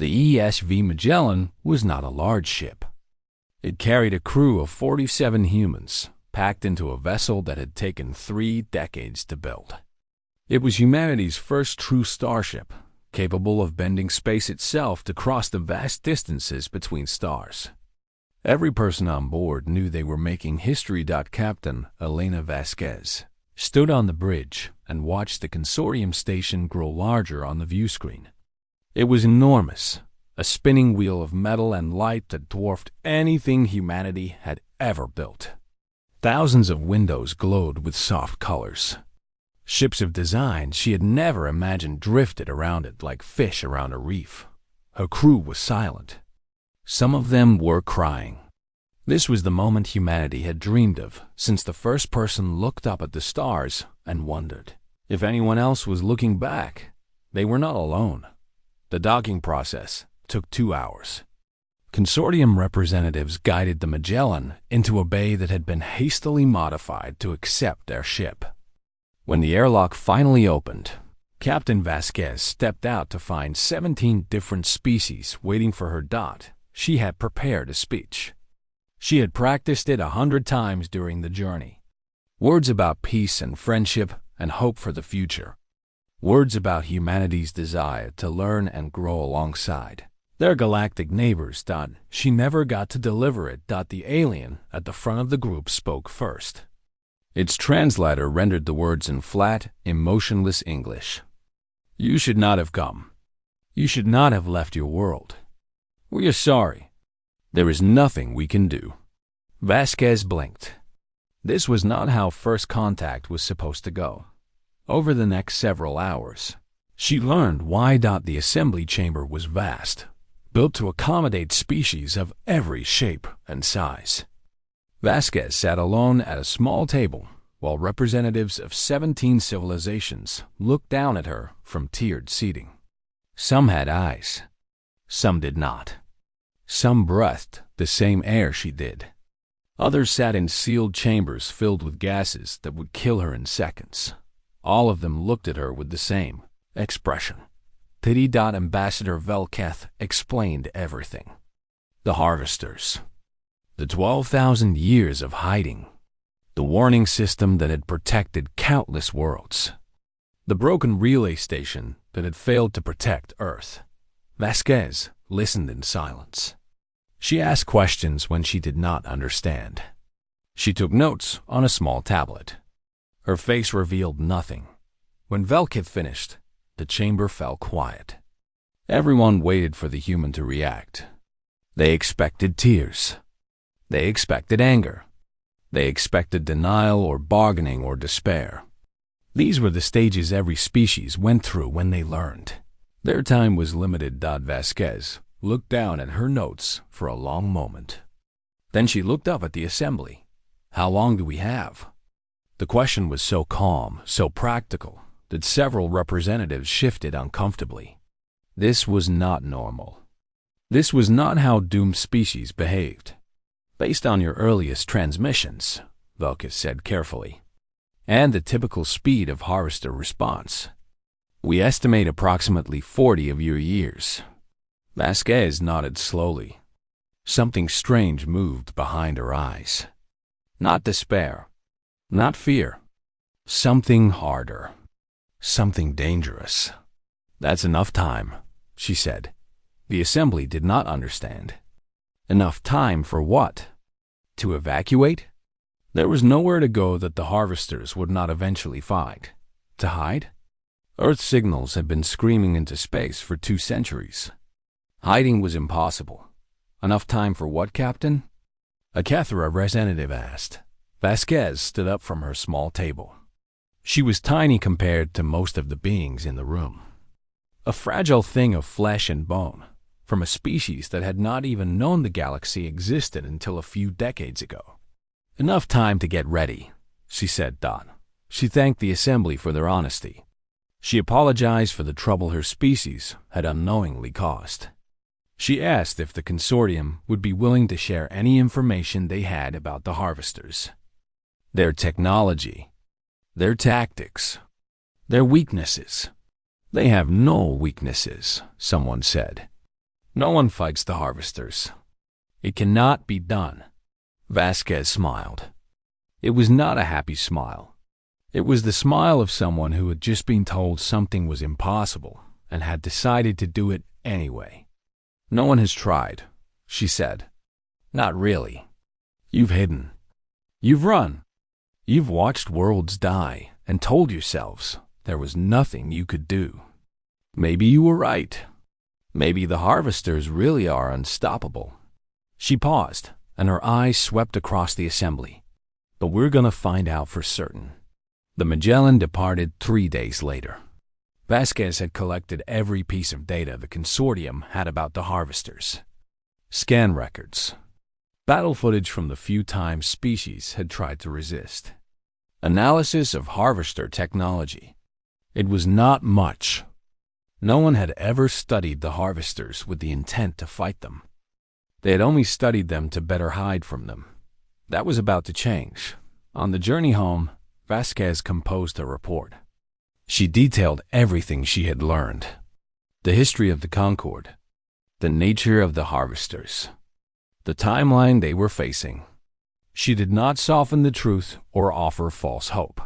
The HFY Magellan was not a large ship. It carried a crew of 47 humans, packed into a vessel that had taken 3 decades to build. It was humanity's first true starship, capable of bending space itself to cross the vast distances between stars. Every person on board knew they were making history. Captain Elena Vasquez stood on the bridge and watched the consortium station grow larger on the view screen. It was enormous, a spinning wheel of metal and light that dwarfed anything humanity had ever built. Thousands of windows glowed with soft colors. Ships of design she had never imagined drifted around it like fish around a reef. Her crew was silent. Some of them were crying. This was the moment humanity had dreamed of since the first person looked up at the stars and wondered if anyone else was looking back. They were not alone. The docking process took 2 hours. Consortium representatives guided the Magellan into a bay that had been hastily modified to accept their ship. When the airlock finally opened, Captain Vasquez stepped out to find 17 different species waiting for her. She had prepared a speech. She had practiced it 100 times during the journey. Words about peace and friendship and hope for the future. Words about humanity's desire to learn and grow alongside their galactic neighbors. She never got to deliver it. The alien at the front of the group spoke first. Its translator rendered the words in flat, emotionless English. You should not have come. You should not have left your world. We are sorry. There is nothing we can do. Vasquez blinked. This was not how first contact was supposed to go. Over the next several hours, she learned why. The assembly chamber was vast, built to accommodate species of every shape and size. Vasquez sat alone at a small table while representatives of 17 civilizations looked down at her from tiered seating. Some had eyes. Some did not. Some breathed the same air she did. Others sat in sealed chambers filled with gases that would kill her in seconds. All of them looked at her with the same expression. Pity. Ambassador Velketh explained everything. The harvesters. The 12,000 years of hiding. The warning system that had protected countless worlds. The broken relay station that had failed to protect Earth. Vasquez listened in silence. She asked questions when she did not understand. She took notes on a small tablet. Her face revealed nothing. When Velkith finished, the chamber fell quiet. Everyone waited for the human to react. They expected tears. They expected anger. They expected denial or bargaining or despair. These were the stages every species went through when they learned. Their time was limited. Vasquez looked down at her notes for a long moment. Then she looked up at the assembly. How long do we have? The question was so calm, so practical, that several representatives shifted uncomfortably. This was not normal. This was not how doomed species behaved. Based on your earliest transmissions, Velkith said carefully, and the typical speed of harvester response, we estimate approximately 40 of your years. Vasquez nodded slowly. Something strange moved behind her eyes. Not despair. Not fear. Something harder. Something dangerous. That's enough time, she said. The assembly did not understand. Enough time for what? To evacuate? There was nowhere to go that the harvesters would not eventually find. To hide? Earth signals had been screaming into space for 2 centuries. Hiding was impossible. Enough time for what, Captain? A Cathara representative asked. Vasquez stood up from her small table. She was tiny compared to most of the beings in the room. A fragile thing of flesh and bone, from a species that had not even known the galaxy existed until a few decades ago. Enough time to get ready, she said. She thanked the assembly for their honesty. She apologized for the trouble her species had unknowingly caused. She asked if the consortium would be willing to share any information they had about the harvesters. Their technology, their tactics, their weaknesses. They have no weaknesses, someone said. No one fights the harvesters. It cannot be done. Vasquez smiled. It was not a happy smile. It was the smile of someone who had just been told something was impossible and had decided to do it anyway. No one has tried, she said. Not really. You've hidden. You've run. You've watched worlds die and told yourselves there was nothing you could do. Maybe you were right. Maybe the harvesters really are unstoppable. She paused, and her eyes swept across the assembly. But we're gonna find out for certain. The Magellan departed 3 days later. Vasquez had collected every piece of data the consortium had about the harvesters. Scan records. Battle footage from the few times species had tried to resist. Analysis of harvester technology. It was not much. No one had ever studied the harvesters with the intent to fight them. They had only studied them to better hide from them. That was about to change. On the journey home, Vasquez composed a report. She detailed everything she had learned. The history of the Concorde, the nature of the harvesters, the timeline they were facing. She did not soften the truth or offer false hope.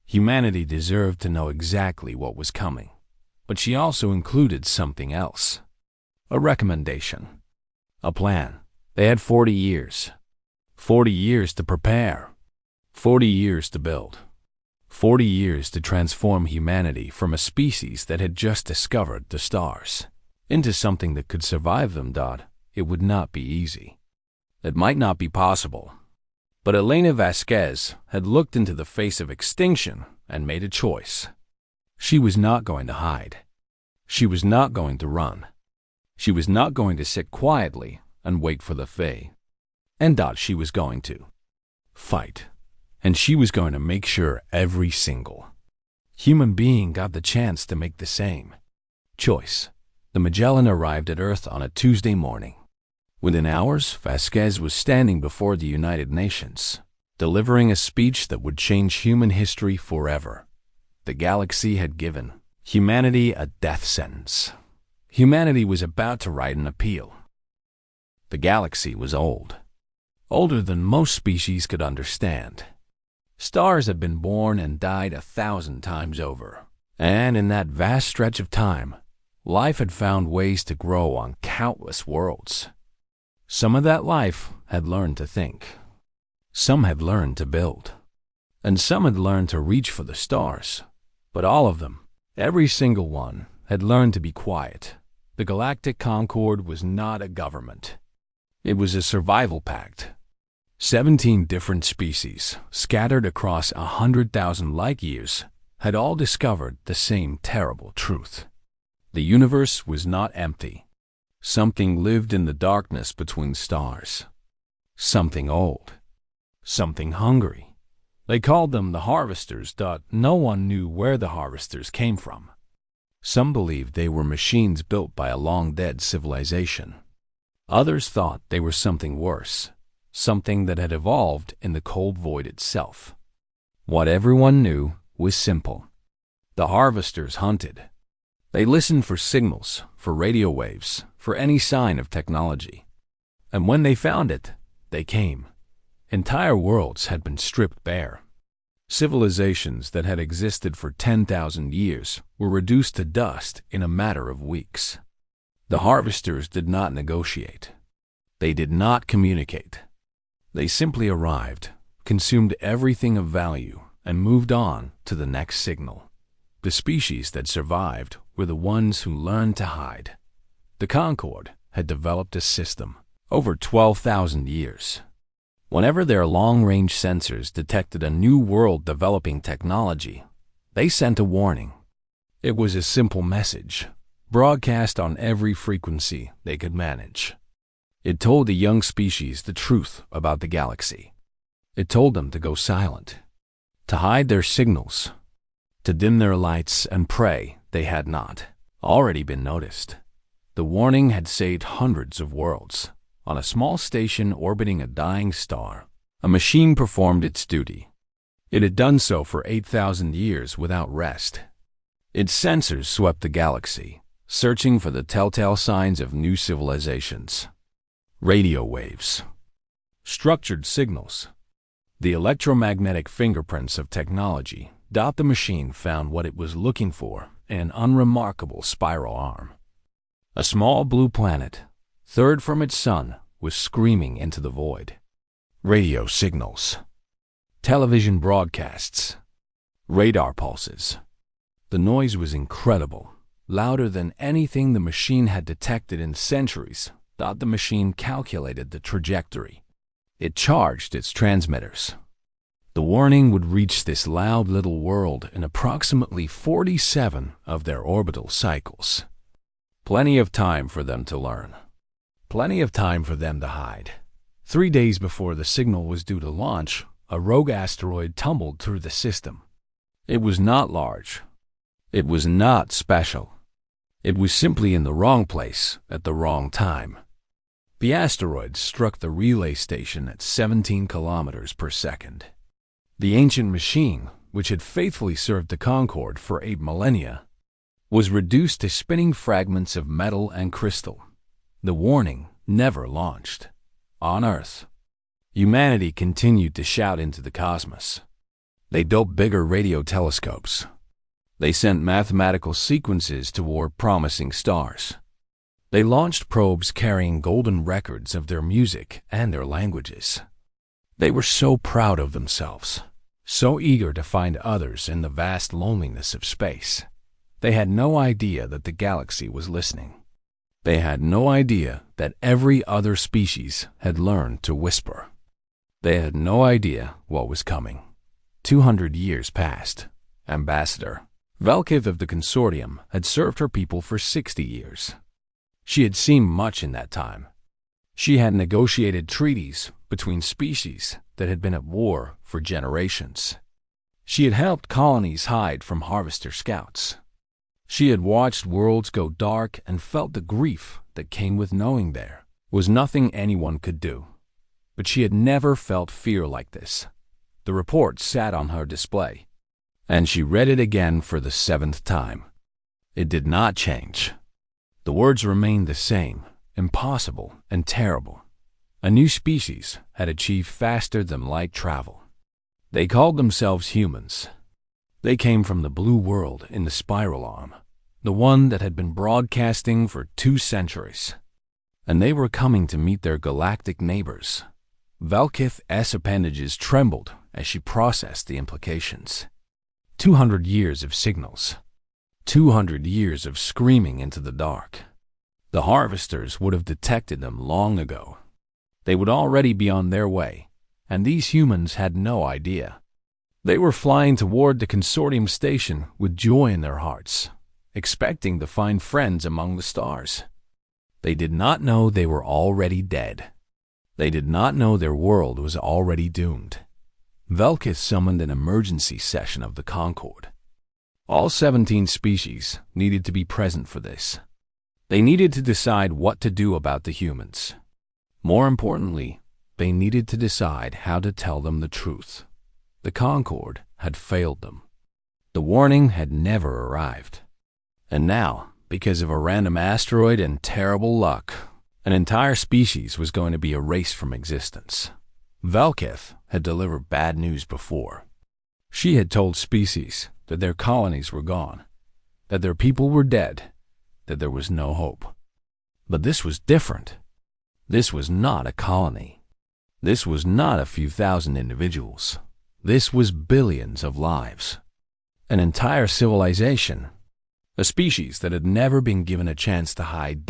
Humanity deserved to know exactly what was coming, but she also included something else. A recommendation. A plan. They had 40 years. 40 years to prepare. 40 years to build. 40 years to transform humanity from a species that had just discovered the stars into something that could survive them. It would not be easy. It might not be possible. But Elena Vasquez had looked into the face of extinction and made a choice. She was not going to hide. She was not going to run. She was not going to sit quietly and wait for the fate. And she was going to fight. And she was going to make sure every single human being got the chance to make the same choice. The Magellan arrived at Earth on a Tuesday morning. Within hours, Vasquez was standing before the United Nations, delivering a speech that would change human history forever. The galaxy had given humanity a death sentence. Humanity was about to write an appeal. The galaxy was old. Older than most species could understand. Stars had been born and died 1,000 times over. And in that vast stretch of time, life had found ways to grow on countless worlds. Some of that life had learned to think. Some had learned to build. And some had learned to reach for the stars. But all of them, every single one, had learned to be quiet. The Galactic Concorde was not a government. It was a survival pact. 17 different species, scattered across 100,000 light-years, had all discovered the same terrible truth. The universe was not empty. Something lived in the darkness between stars. Something old. Something hungry. They called them the harvesters. No one knew where the harvesters came from. Some believed they were machines built by a long-dead civilization. Others thought they were something worse, something that had evolved in the cold void itself. What everyone knew was simple. The harvesters hunted. They listened for signals, for radio waves, for any sign of technology. And when they found it, they came. Entire worlds had been stripped bare. Civilizations that had existed for 10,000 years were reduced to dust in a matter of weeks. The harvesters did not negotiate. They did not communicate. They simply arrived, consumed everything of value, and moved on to the next signal. The species that survived were the ones who learned to hide. The Concorde had developed a system over 12,000 years. Whenever their long-range sensors detected a new world-developing technology, they sent a warning. It was a simple message, broadcast on every frequency they could manage. It told the young species the truth about the galaxy. It told them to go silent, to hide their signals, to dim their lights and pray they had not already been noticed. The warning had saved hundreds of worlds. On a small station orbiting a dying star, a machine performed its duty. It had done so for 8,000 years without rest. Its sensors swept the galaxy, searching for the telltale signs of new civilizations. Radio waves. Structured signals. The electromagnetic fingerprints of technology. The machine found what it was looking for, an unremarkable spiral arm. A small blue planet, third from its sun, was screaming into the void. Radio signals. Television broadcasts. Radar pulses. The noise was incredible, louder than anything the machine had detected in centuries. The machine calculated the trajectory. It charged its transmitters. The warning would reach this loud little world in approximately 47 of their orbital cycles. Plenty of time for them to learn. Plenty of time for them to hide. 3 days before the signal was due to launch, a rogue asteroid tumbled through the system. It was not large. It was not special. It was simply in the wrong place at the wrong time. The asteroid struck the relay station at 17 kilometers per second. The ancient machine, which had faithfully served the Concorde for 8 millennia, was reduced to spinning fragments of metal and crystal. The warning never launched. On Earth, humanity continued to shout into the cosmos. They built bigger radio telescopes. They sent mathematical sequences toward promising stars. They launched probes carrying golden records of their music and their languages. They were so proud of themselves, so eager to find others in the vast loneliness of space. They had no idea that the galaxy was listening. They had no idea that every other species had learned to whisper. They had no idea what was coming. 200 years passed. Ambassador Velkith of the consortium had served her people for 60 years. She had seen much in that time. She had negotiated treaties between species that had been at war for generations. She had helped colonies hide from harvester scouts. She had watched worlds go dark and felt the grief that came with knowing there was nothing anyone could do. But she had never felt fear like this. The report sat on her display, and she read it again for the 7th time. It did not change. The words remained the same, impossible and terrible. A new species had achieved faster than light travel. They called themselves humans. They came from the blue world in the spiral arm, the one that had been broadcasting for 2 centuries. And they were coming to meet their galactic neighbors. Velkith's appendages trembled as she processed the implications. 200 years of signals. 200 years of screaming into the dark. The harvesters would have detected them long ago. They would already be on their way, and these humans had no idea. They were flying toward the consortium station with joy in their hearts, expecting to find friends among the stars. They did not know they were already dead. They did not know their world was already doomed. Velkith summoned an emergency session of the Concorde. All 17 species needed to be present for this. They needed to decide what to do about the humans. More importantly, they needed to decide how to tell them the truth. The Concorde had failed them. The warning had never arrived. And now, because of a random asteroid and terrible luck, an entire species was going to be erased from existence. Velkith had delivered bad news before. She had told species that their colonies were gone, that their people were dead, that there was no hope. But this was different. This was not a colony. This was not a few thousand individuals. This was billions of lives. An entire civilization. A species that had never been given a chance to hide.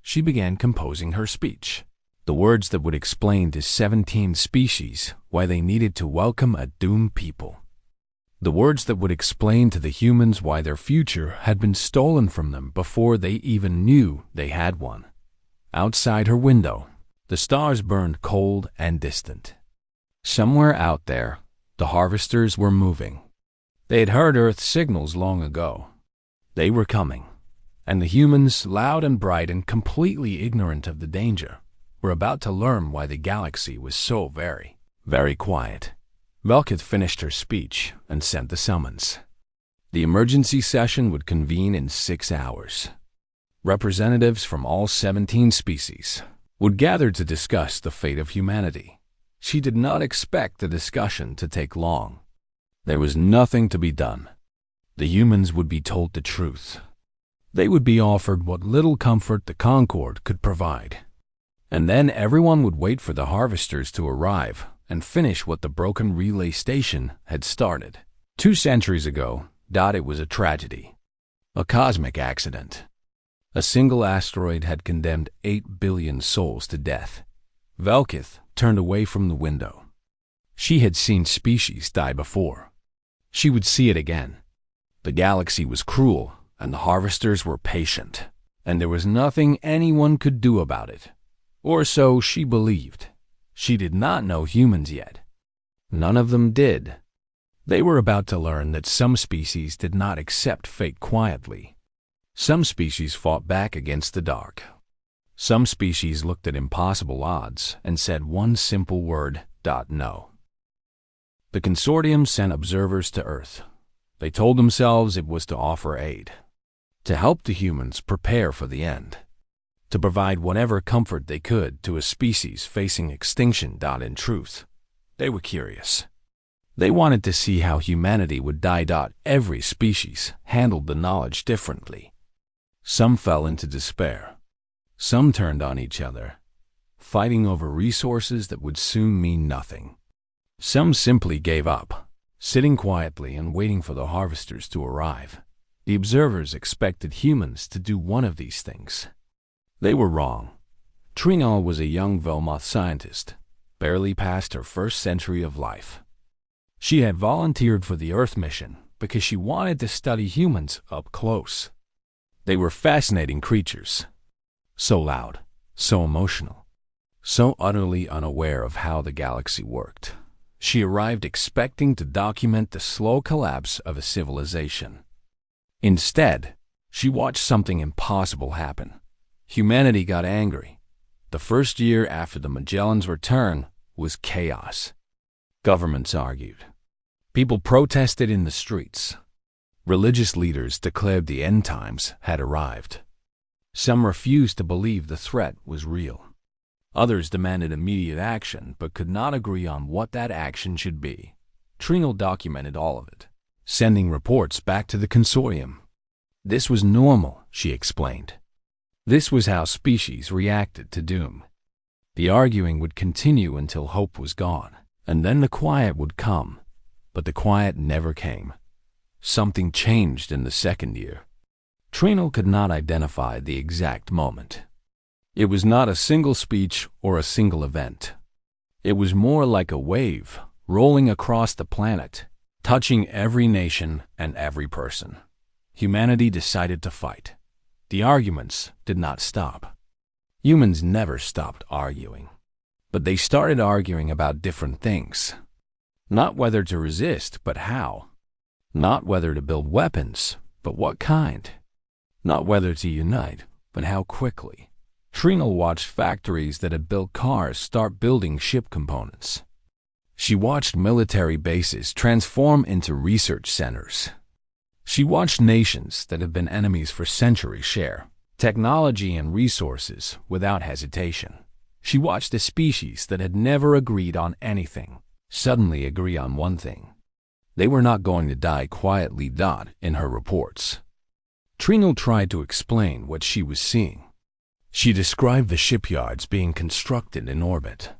She began composing her speech. The words that would explain to 17 species why they needed to welcome a doomed people. The words that would explain to the humans why their future had been stolen from them before they even knew they had one. Outside her window, the stars burned cold and distant. Somewhere out there, the harvesters were moving. They had heard Earth's signals long ago. They were coming, and the humans, loud and bright and completely ignorant of the danger, were about to learn why the galaxy was so very, very quiet. Velkith finished her speech and sent the summons. The emergency session would convene in 6 hours. Representatives from all 17 species would gather to discuss the fate of humanity. She did not expect the discussion to take long. There was nothing to be done. The humans would be told the truth. They would be offered what little comfort the Concorde could provide. And then everyone would wait for the harvesters to arrive and finish what the broken relay station had started. 2 centuries ago, it was a tragedy. A cosmic accident. A single asteroid had condemned 8 billion souls to death. Velkith turned away from the window. She had seen species die before. She would see it again. The galaxy was cruel, and the harvesters were patient, and there was nothing anyone could do about it. Or so she believed. She did not know humans yet. None of them did. They were about to learn that some species did not accept fate quietly. Some species fought back against the dark. Some species looked at impossible odds and said one simple word, no. The consortium sent observers to Earth. They told themselves it was to offer aid, to help the humans prepare for the end, to provide whatever comfort they could to a species facing extinction. In truth, they were curious. They wanted to see how humanity would die. Every species handled the knowledge differently. Some fell into despair. Some turned on each other, fighting over resources that would soon mean nothing. Some simply gave up, sitting quietly and waiting for the harvesters to arrive. The observers expected humans to do one of these things. They were wrong. Trinal was a young Velmoth scientist, barely past her first century of life. She had volunteered for the Earth mission because she wanted to study humans up close. They were fascinating creatures. So loud, so emotional, so utterly unaware of how the galaxy worked. She arrived expecting to document the slow collapse of a civilization. Instead, she watched something impossible happen. Humanity got angry. The first year after the Magellan's return was chaos. Governments argued. People protested in the streets. Religious leaders declared the end times had arrived. Some refused to believe the threat was real. Others demanded immediate action but could not agree on what that action should be. Trinal documented all of it, sending reports back to the consortium. This was normal, she explained. This was how species reacted to doom. The arguing would continue until hope was gone, and then the quiet would come. But the quiet never came. Something changed in the second year. Trinal could not identify the exact moment. It was not a single speech or a single event. It was more like a wave rolling across the planet, touching every nation and every person. Humanity decided to fight. The arguments did not stop. Humans never stopped arguing. But they started arguing about different things. Not whether to resist, but how. Not whether to build weapons, but what kind. Not whether to unite, but how quickly. Trinal watched factories that had built cars start building ship components. She watched military bases transform into research centers. She watched nations that had been enemies for centuries share technology and resources without hesitation. She watched a species that had never agreed on anything suddenly agree on one thing. They were not going to die quietly. In her reports, Trinal tried to explain what she was seeing. She described the shipyards being constructed in orbit,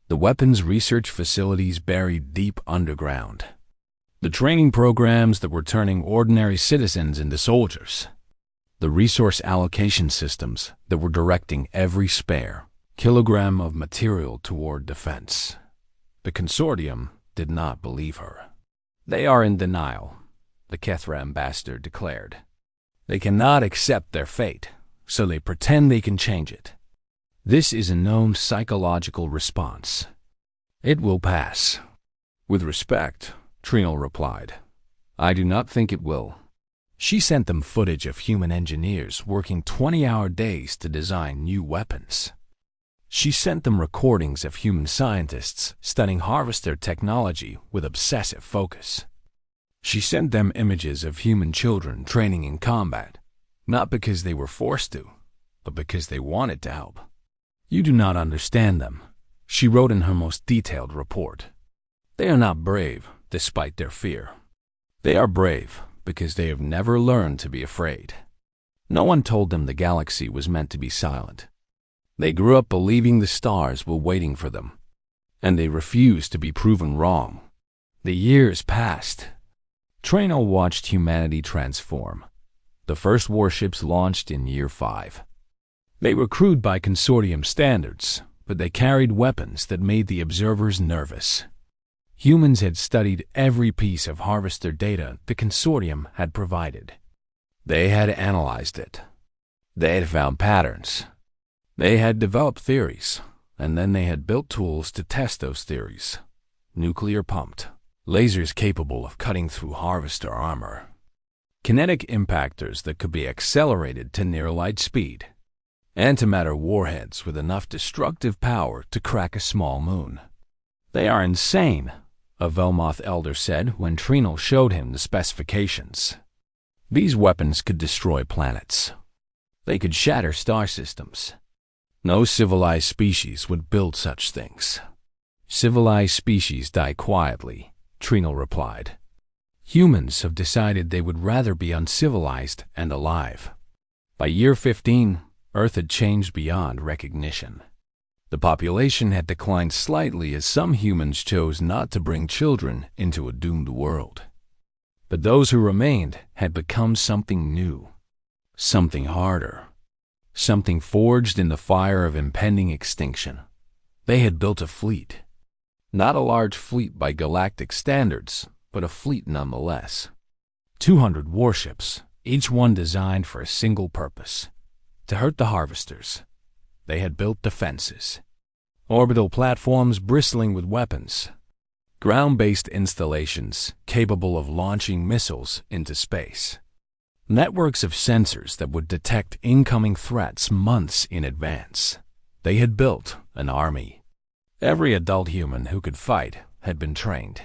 the weapons research facilities buried deep underground, the training programs that were turning ordinary citizens into soldiers, the resource allocation systems that were directing every spare kilogram of material toward defense. The consortium did not believe her. They are in denial, the Kethra ambassador declared. They cannot accept their fate, so they pretend they can change it. This is a known psychological response. It will pass. With respect, Trinal replied, I do not think it will. She sent them footage of human engineers working 20-hour days to design new weapons. She sent them recordings of human scientists studying harvester technology with obsessive focus. She sent them images of human children training in combat, not because they were forced to, but because they wanted to help. "You do not understand them," she wrote in her most detailed report. "They are not brave, despite their fear. They are brave because they have never learned to be afraid. No one told them the galaxy was meant to be silent. They grew up believing the stars were waiting for them, and they refused to be proven wrong." The years passed. Traynor watched humanity transform. The first warships launched in year 5. They were crewed by consortium standards, but they carried weapons that made the observers nervous. Humans had studied every piece of harvester data the consortium had provided. They had analyzed it. They had found patterns. They had developed theories, and then they had built tools to test those theories. Nuclear-pumped, lasers capable of cutting through harvester armor, kinetic impactors that could be accelerated to near-light speed, antimatter warheads with enough destructive power to crack a small moon. "They are insane," a Velmoth elder said when Traynor showed him the specifications. "These weapons could destroy planets. They could shatter star systems. No civilized species would build such things." "Civilized species die quietly," Traynor replied. "Humans have decided they would rather be uncivilized and alive." By year 15, Earth had changed beyond recognition. The population had declined slightly as some humans chose not to bring children into a doomed world. But those who remained had become something new, something harder, something forged in the fire of impending extinction. They had built a fleet. Not a large fleet by galactic standards, but a fleet nonetheless. 200 warships, each one designed for a single purpose: to hurt the harvesters. They had built defenses, orbital platforms bristling with weapons, ground-based installations capable of launching missiles into space, networks of sensors that would detect incoming threats months in advance. They had built an army. Every adult human who could fight had been trained.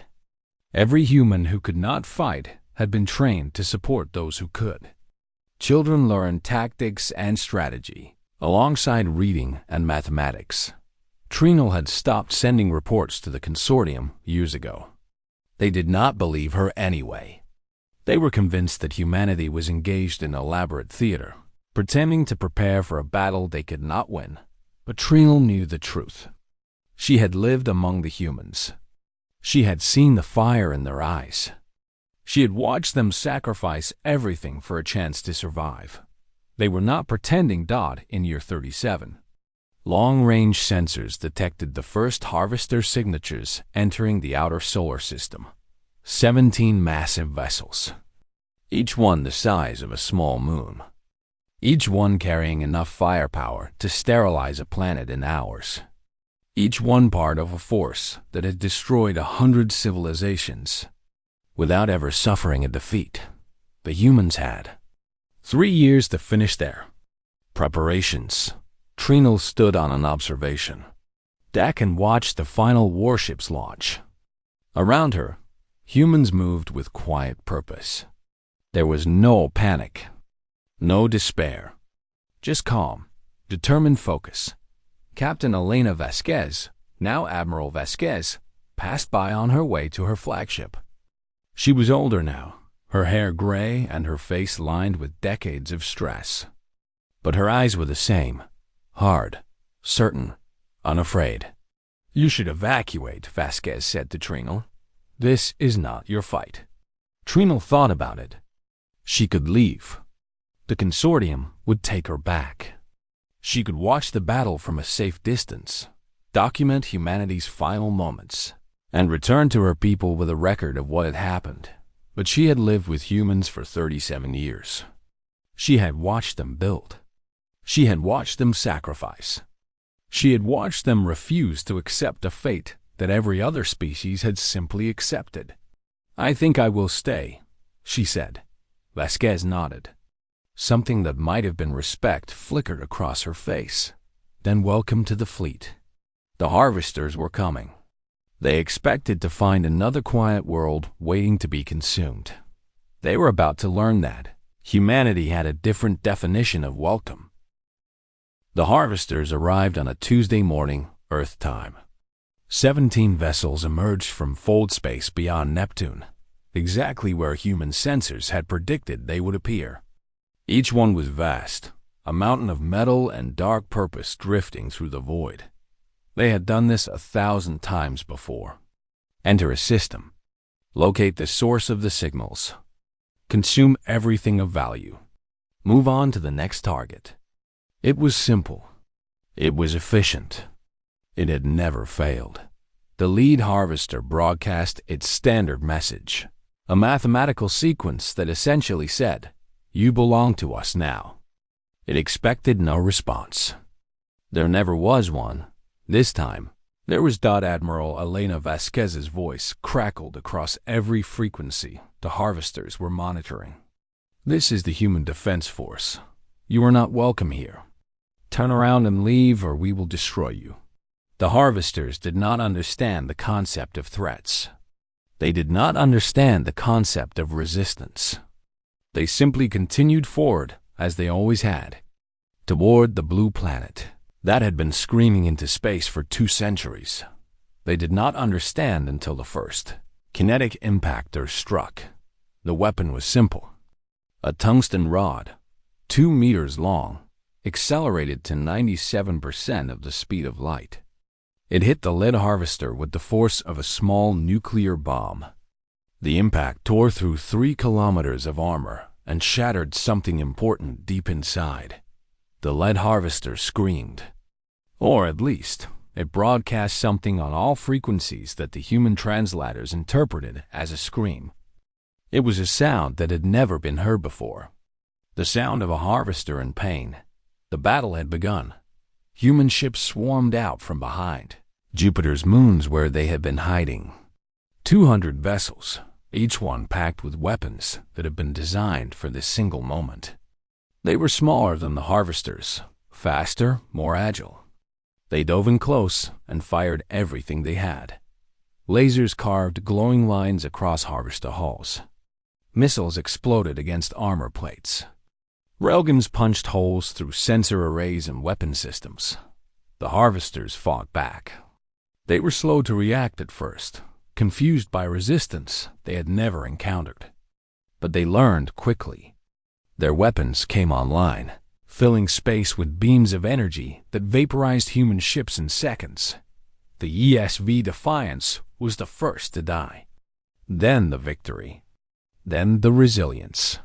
Every human who could not fight had been trained to support those who could. Children learned tactics and strategy, alongside reading and mathematics. Traynor had stopped sending reports to the consortium years ago. They did not believe her anyway. They were convinced that humanity was engaged in elaborate theater, pretending to prepare for a battle they could not win. But Traynor knew the truth. She had lived among the humans. She had seen the fire in their eyes. She had watched them sacrifice everything for a chance to survive. They were not pretending. In year 37, long-range sensors detected the first harvester signatures entering the outer solar system. 17 massive vessels, each one the size of a small moon. Each one carrying enough firepower to sterilize a planet in hours. Each one part of a force that had destroyed 100 civilizations without ever suffering a defeat. The humans had 3 years to finish their preparations. Traynor stood on an observation deck and watched the final warships launch. Around her, humans moved with quiet purpose. There was no panic, no despair, just calm, determined focus. Captain Elena Vasquez, now Admiral Vasquez, passed by on her way to her flagship. She was older now, her hair gray and her face lined with decades of stress. But her eyes were the same, hard, certain, unafraid. "You should evacuate," Vasquez said to Traynor. "This is not your fight." Traynor thought about it. She could leave. The consortium would take her back. She could watch the battle from a safe distance, document humanity's final moments, and return to her people with a record of what had happened. But she had lived with humans for 37 years. She had watched them build. She had watched them sacrifice. She had watched them refuse to accept a fate that every other species had simply accepted. "I think I will stay," she said. Vasquez nodded. Something that might have been respect flickered across her face. "Then welcome to the fleet." The harvesters were coming. They expected to find another quiet world waiting to be consumed. They were about to learn that Humanity had a different definition of welcome. The harvesters arrived on a Tuesday morning, Earth time. 17 vessels emerged from fold space beyond Neptune, exactly where human sensors had predicted they would appear. Each one was vast, a mountain of metal and dark purpose drifting through the void. They had done this 1,000 times before. Enter a system. Locate the source of the signals. Consume everything of value. Move on to the next target. It was simple. It was efficient. It had never failed. The lead harvester broadcast its standard message, a mathematical sequence that essentially said, "You belong to us now." It expected no response. There never was one. This time, there was Admiral Elena Vasquez's voice crackled across every frequency the harvesters were monitoring. "This is the Human Defense Force. You are not welcome here. Turn around and leave or we will destroy you." The harvesters did not understand the concept of threats. They did not understand the concept of resistance. They simply continued forward, as they always had, toward the blue planet that had been screaming into space for 2 centuries. They did not understand until the first kinetic impactor struck. The weapon was simple. A tungsten rod, 2 meters long, accelerated to 97% of the speed of light. It hit the lead harvester with the force of a small nuclear bomb. The impact tore through 3 kilometers of armor and shattered something important deep inside. The lead harvester screamed. Or at least, it broadcast something on all frequencies that the human translators interpreted as a scream. It was a sound that had never been heard before. The sound of a harvester in pain. The battle had begun. Human ships swarmed out from behind Jupiter's moons where they had been hiding. 200 vessels, each one packed with weapons that had been designed for this single moment. They were smaller than the harvesters, faster, more agile. They dove in close and fired everything they had. Lasers carved glowing lines across harvester hulls. Missiles exploded against armor plates. Railguns punched holes through sensor arrays and weapon systems. The harvesters fought back. They were slow to react at first, confused by resistance they had never encountered. But they learned quickly. Their weapons came online, filling space with beams of energy that vaporized human ships in seconds. The ESV Defiance was the first to die. Then the victory. Then the resilience.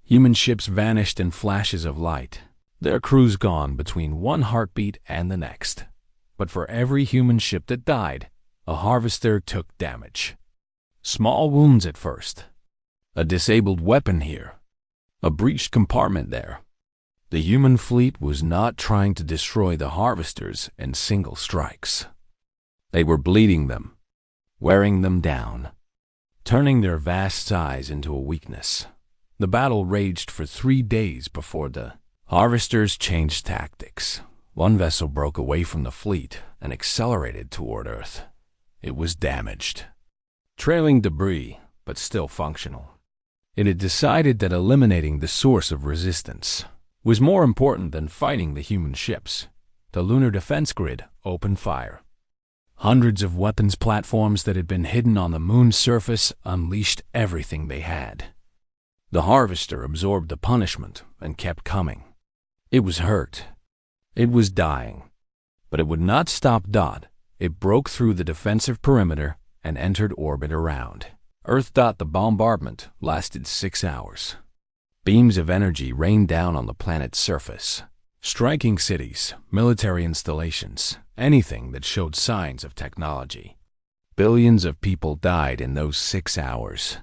Human ships vanished in flashes of light, their crews gone between one heartbeat and the next. But for every human ship that died, a harvester took damage. Small wounds at first. A disabled weapon here. A breached compartment there. The human fleet was not trying to destroy the harvesters in single strikes. They were bleeding them, wearing them down, turning their vast size into a weakness. The battle raged for 3 days before the harvesters changed tactics. One vessel broke away from the fleet and accelerated toward Earth. It was damaged, trailing debris, but still functional. It had decided that eliminating the source of resistance was more important than fighting the human ships. The lunar defense grid opened fire. Hundreds of weapons platforms that had been hidden on the moon's surface unleashed everything they had. The harvester absorbed the punishment and kept coming. It was hurt. It was dying. But it would not stop. It broke through the defensive perimeter and entered orbit around Earth. The bombardment lasted 6 hours. Beams of energy rained down on the planet's surface, striking cities, military installations, anything that showed signs of technology. Billions of people died in those 6 hours.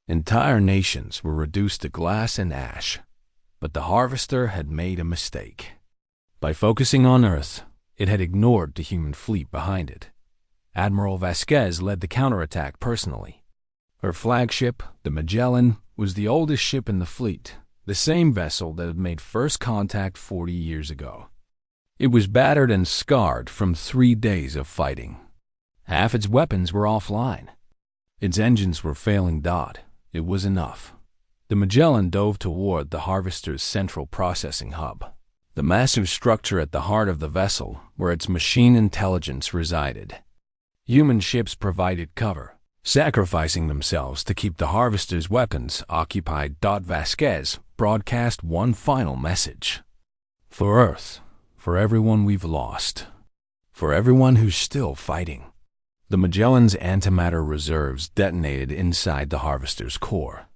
Entire nations were reduced to glass and ash. But the harvester had made a mistake. By focusing on Earth, it had ignored the human fleet behind it. Admiral Vasquez led the counterattack personally. Her flagship, the Magellan, was the oldest ship in the fleet, the same vessel that had made first contact 40 years ago. It was battered and scarred from 3 days of fighting. Half its weapons were offline. Its engines were failing. It was enough. The Magellan dove toward the Harvester's central processing hub, the massive structure at the heart of the vessel where its machine intelligence resided. Human ships provided cover, sacrificing themselves to keep the Harvester's weapons occupied. Vasquez broadcast one final message. For Earth, for everyone we've lost, for everyone who's still fighting. The Magellan's antimatter reserves detonated inside the Harvester's core.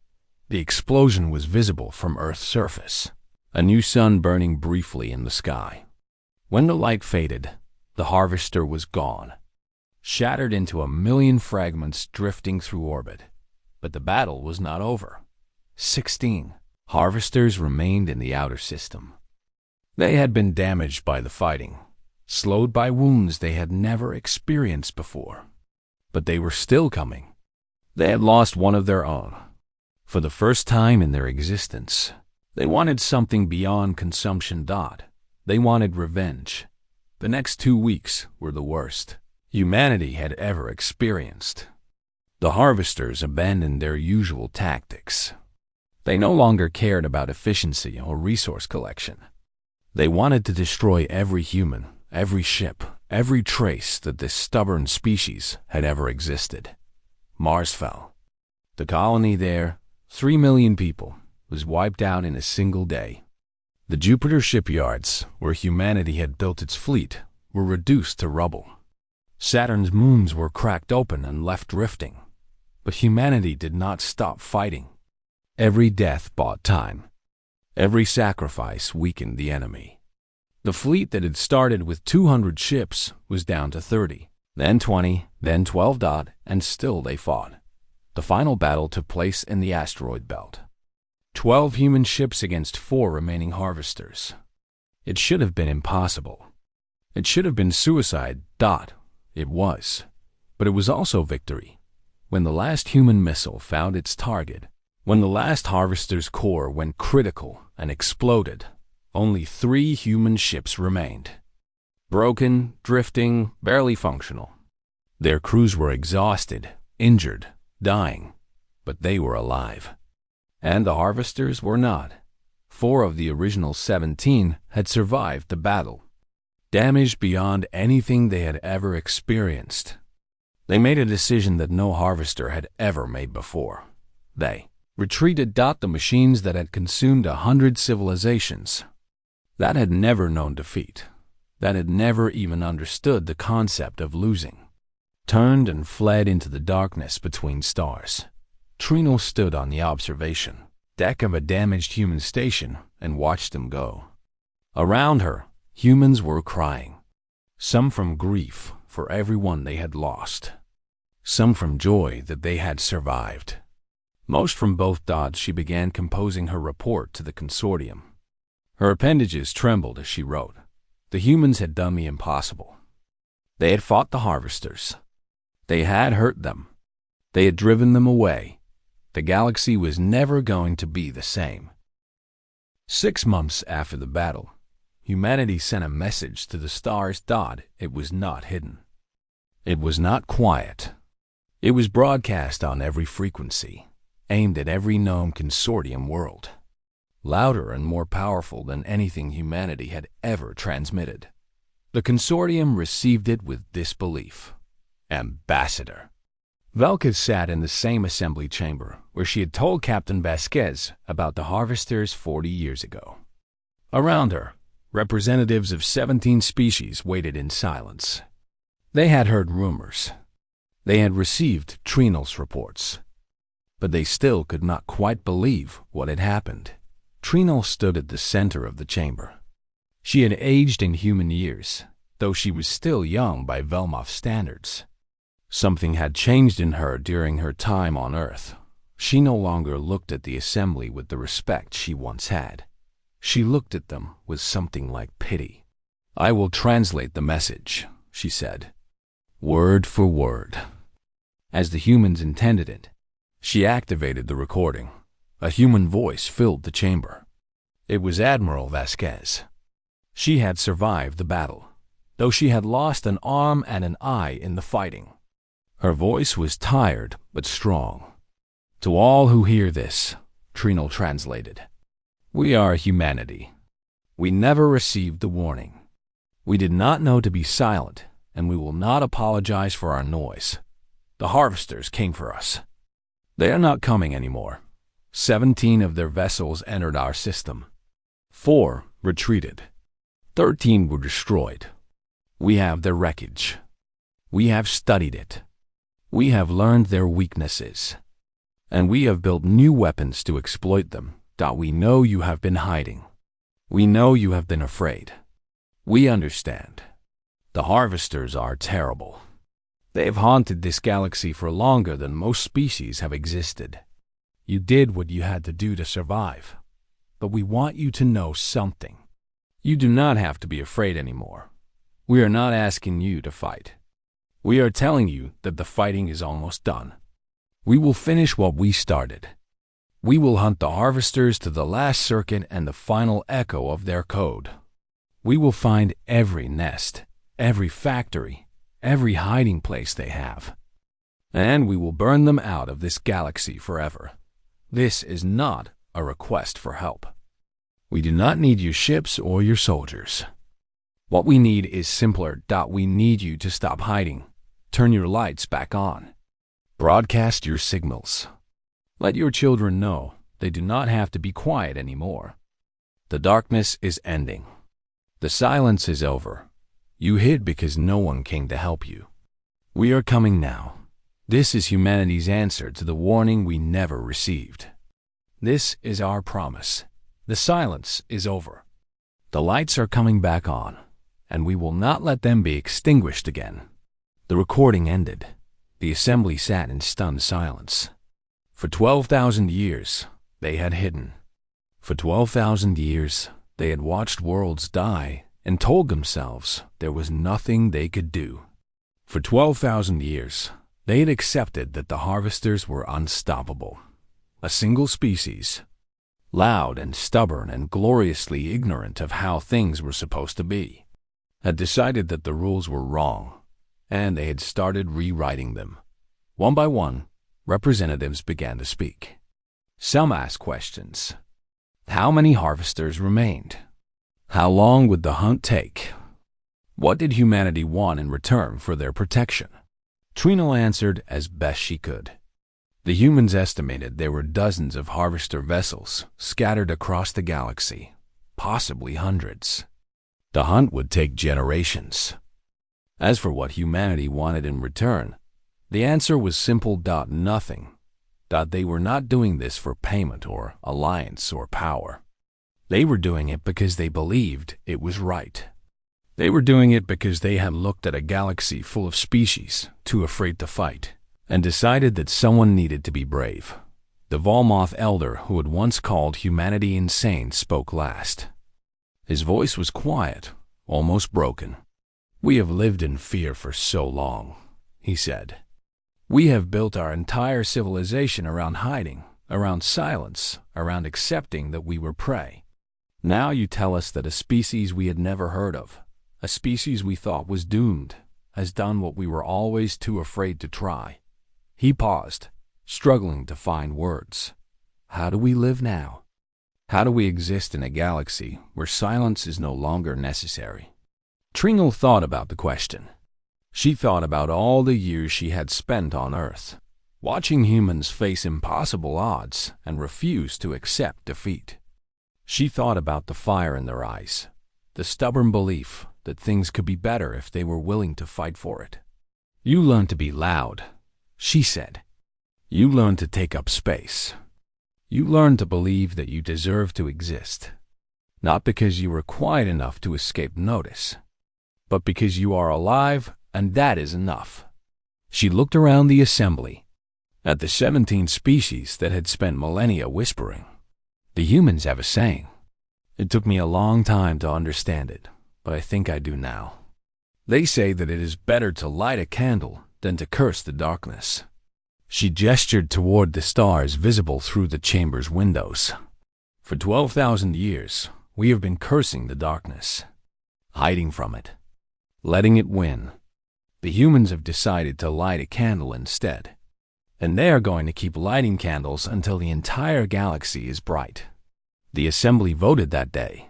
The explosion was visible from Earth's surface, a new sun burning briefly in the sky. When the light faded, the Harvester was gone, shattered into a million fragments drifting through orbit. But the battle was not over. 16 Harvesters remained in the outer system. They had been damaged by the fighting, slowed by wounds they had never experienced before. But they were still coming. They had lost one of their own. For the first time in their existence, they wanted something beyond consumption. They wanted revenge. The next 2 weeks were the worst humanity had ever experienced. The Harvesters abandoned their usual tactics. They no longer cared about efficiency or resource collection. They wanted to destroy every human, every ship, every trace that this stubborn species had ever existed. Mars fell. The colony there, 3 million people, was wiped out in a single day. The Jupiter shipyards, where humanity had built its fleet, were reduced to rubble. Saturn's moons were cracked open and left drifting. But humanity did not stop fighting. Every death bought time. Every sacrifice weakened the enemy. The fleet that had started with 200 ships was down to 30, then 20, then 12. And still they fought. The final battle took place in the asteroid belt. 12 human ships against 4 remaining Harvesters. It should have been impossible. It should have been suicide. It was. But it was also victory. When the last human missile found its target, when the last Harvester's core went critical and exploded, only 3 human ships remained. Broken, drifting, barely functional. Their crews were exhausted, injured, dying, but they were alive. And the Harvesters were not. 4 of the original 17 had survived the battle, damaged beyond anything they had ever experienced. They made a decision that no Harvester had ever made before. They retreated. The machines that had consumed 100 civilizations, that had never known defeat, that had never even understood the concept of losing, turned and fled into the darkness between stars. Trino stood on the observation deck of a damaged human station and watched them go. Around her, humans were crying, some from grief for everyone they had lost, some from joy that they had survived. Most from both. She began composing her report to the consortium. Her appendages trembled as she wrote. The humans had done the impossible. They had fought the Harvesters. They had hurt them. They had driven them away. The galaxy was never going to be the same. 6 months after the battle, humanity sent a message to the stars. It was not hidden. It was not quiet. It was broadcast on every frequency, aimed at every known consortium world, louder and more powerful than anything humanity had ever transmitted. The consortium received it with disbelief. Ambassador. Velka sat in the same assembly chamber where she had told Captain Vasquez about the Harvesters 40 years ago. Around her, representatives of 17 species waited in silence. They had heard rumors. They had received Trino's reports. But they still could not quite believe what had happened. Trino stood at the center of the chamber. She had aged in human years, though she was still young by Velmoff standards. Something had changed in her during her time on Earth. She no longer looked at the assembly with the respect she once had. She looked at them with something like pity. "I will translate the message," she said, word for word. As the humans intended it, she activated the recording. A human voice filled the chamber. It was Admiral Vasquez. She had survived the battle, though she had lost an arm and an eye in the fighting. Her voice was tired but strong. "To all who hear this, Trinal translated. We are humanity. We never received the warning. We did not know to be silent, and we will not apologize for our noise. The harvesters came for us. They are not coming anymore. 17 of their vessels entered our system. 4 retreated. 13 were destroyed. We have their wreckage. We have studied it. We have learned their weaknesses. And we have built new weapons to exploit them. We know you have been hiding. We know you have been afraid. We understand. The harvesters are terrible. They have haunted this galaxy for longer than most species have existed. You did what you had to do to survive. But we want you to know something. You do not have to be afraid anymore. We are not asking you to fight. We are telling you that the fighting is almost done. We will finish what we started. We will hunt the harvesters to the last circuit and the final echo of their code. We will find every nest, every factory, every hiding place they have. And we will burn them out of this galaxy forever. This is not a request for help. We do not need your ships or your soldiers. What we need is simpler. We need you to stop hiding. Turn your lights back on. Broadcast your signals. Let your children know they do not have to be quiet anymore. The darkness is ending. The silence is over. You hid because no one came to help you. We are coming now. This is humanity's answer to the warning we never received. This is our promise. The silence is over. The lights are coming back on, and we will not let them be extinguished again. The recording ended. The assembly sat in stunned silence. For 12,000 years, they had hidden. For 12,000 years, they had watched worlds die and told themselves there was nothing they could do. For 12,000 years, they had accepted that the harvesters were unstoppable. A single species, loud and stubborn and gloriously ignorant of how things were supposed to be, had decided that the rules were wrong, and they had started rewriting them. One by one, representatives began to speak. Some asked questions. How many harvesters remained? How long would the hunt take? What did humanity want in return for their protection? Trinal answered as best she could. The humans estimated there were dozens of harvester vessels scattered across the galaxy, possibly hundreds. The hunt would take generations. As for what humanity wanted in return, the answer was simple. Nothing. They were not doing this for payment or alliance or power. They were doing it because they believed it was right. They were doing it because they had looked at a galaxy full of species too afraid to fight and decided that someone needed to be brave. The Volmoth elder who had once called humanity insane spoke last. His voice was quiet, almost broken. We have lived in fear for so long, he said. We have built our entire civilization around hiding, around silence, around accepting that we were prey. Now you tell us that a species we had never heard of, a species we thought was doomed, has done what we were always too afraid to try. He paused, struggling to find words. How do we live now? How do we exist in a galaxy where silence is no longer necessary? Trinal thought about the question. She thought about all the years she had spent on Earth, watching humans face impossible odds and refuse to accept defeat. She thought about the fire in their eyes, the stubborn belief that things could be better if they were willing to fight for it. You learn to be loud, she said. You learn to take up space. You learn to believe that you deserve to exist, not because you were quiet enough to escape notice, but because you are alive, and that is enough. She looked around the assembly, at the 17 species that had spent millennia whispering. The humans have a saying. It took me a long time to understand it, but I think I do now. They say that it is better to light a candle than to curse the darkness. She gestured toward the stars visible through the chamber's windows. For 12,000 years, we have been cursing the darkness, hiding from it, letting it win. The humans have decided to light a candle instead. and they are going to keep lighting candles until the entire galaxy is bright. The assembly voted that day.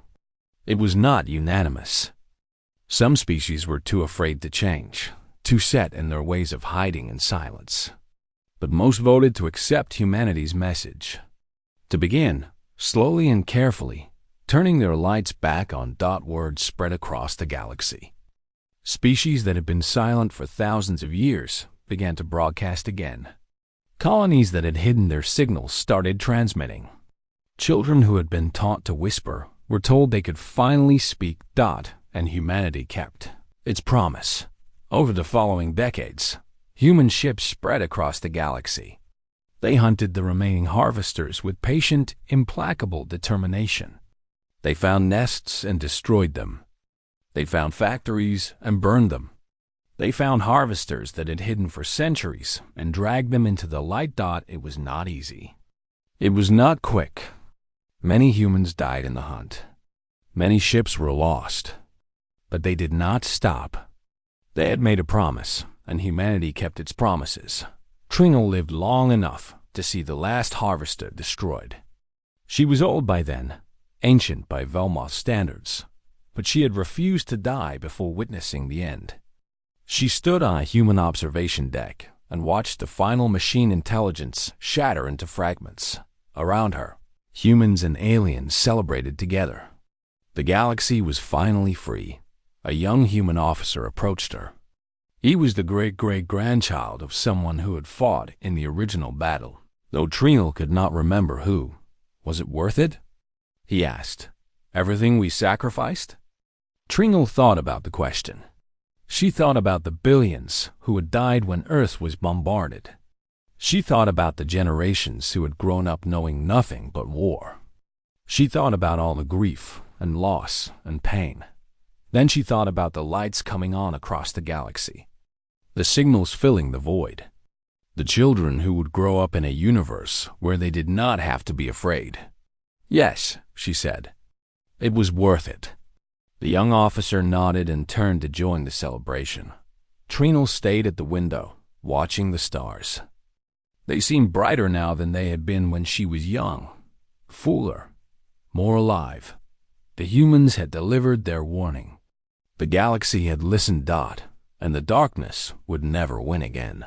It was not unanimous. Some species were too afraid to change, too set in their ways of hiding in silence. But most voted to accept humanity's message. To begin, slowly and carefully, turning their lights back on. Words spread across the galaxy. Species that had been silent for thousands of years began to broadcast again. Colonies that had hidden their signals started transmitting. Children who had been taught to whisper were told they could finally speak. And humanity kept its promise. Over the following decades, human ships spread across the galaxy. They hunted the remaining harvesters with patient, implacable determination. They found nests and destroyed them. They found factories and burned them. They found harvesters that had hidden for centuries and dragged them into the light. It was not easy. It was not quick. Many humans died in the hunt. Many ships were lost. But they did not stop. They had made a promise, and humanity kept its promises. Tringle lived long enough to see the last harvester destroyed. She was old by then, ancient by Velmoth standards, but she had refused to die before witnessing the end. She stood on a human observation deck and watched the final machine intelligence shatter into fragments. Around her, humans and aliens celebrated together. The galaxy was finally free. A young human officer approached her. He was the great-great-grandchild of someone who had fought in the original battle. Though Tringle could not remember who. Was it worth it? He asked. Everything we sacrificed? Tringle thought about the question. She thought about the billions who had died when Earth was bombarded. She thought about the generations who had grown up knowing nothing but war. She thought about all the grief and loss and pain. Then she thought about the lights coming on across the galaxy, the signals filling the void, the children who would grow up in a universe where they did not have to be afraid. Yes, she said. It was worth it. The young officer nodded and turned to join the celebration. Tringle stayed at the window, watching the stars. They seemed brighter now than they had been when she was young, fuller, more alive. The humans had delivered their warning. The galaxy had listened. And the darkness would never win again.